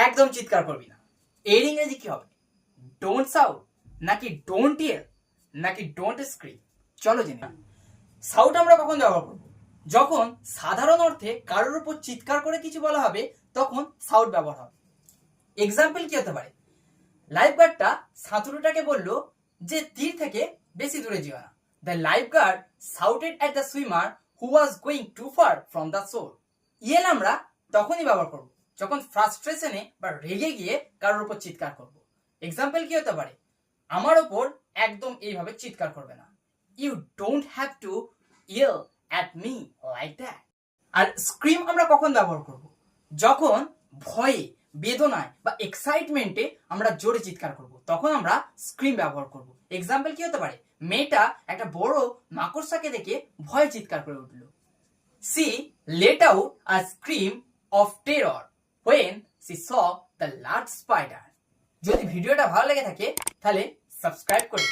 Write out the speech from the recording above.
একদম চিৎকার করবি না। এর ইংরেজি কি হবে? ডোন্ট সাউট, নাকি ডোন্ট ইয়েল, নাকি ডোন্ট স্ক্রিম? চলো জেনে। সাউট আমরা কখন ব্যবহার করব? যখন সাধারণ অর্থে কারোর উপর চিৎকার করে কিছু বলা হবে তখন সাউট ব্যবহার হবে। এক্সাম্পল কি হতে পারে? লাইফগার্ডটা সাঁতরুটাকে বলল যে তীর থেকে বেশি দূরে যেও না। The lifeguard shouted at the swimmer who was going too far from the শোর। ইয়েল আমরা তখনই ব্যবহার করব যখন ফ্রাস্ট্রেশনে বা রেগে গিয়ে কারোর উপর চিৎকার করব। এক্সাম্পল কি হতে পারে? আমার ওপর একদম এইভাবে চিৎকার করবে না। You don't have to yell at me like that. আর স্ক্রিম আমরা কখন ব্যবহার করব? যখন ভয়ে, বেদনায় বা এক্সাইটমেন্টে আমরা জোরে চিৎকার করব তখন আমরা স্ক্রিম ব্যবহার করব। এক্সাম্পল কি হতে পারে? মেয়েটা একটা বড় মাকড়সাকে দেখে ভয়ে চিৎকার করে উঠল। See let out a scream of terror when she saw the large spider। যদি ভিডিওটা ভালো লেগে থাকে তাহলে সাবস্ক্রাইব করে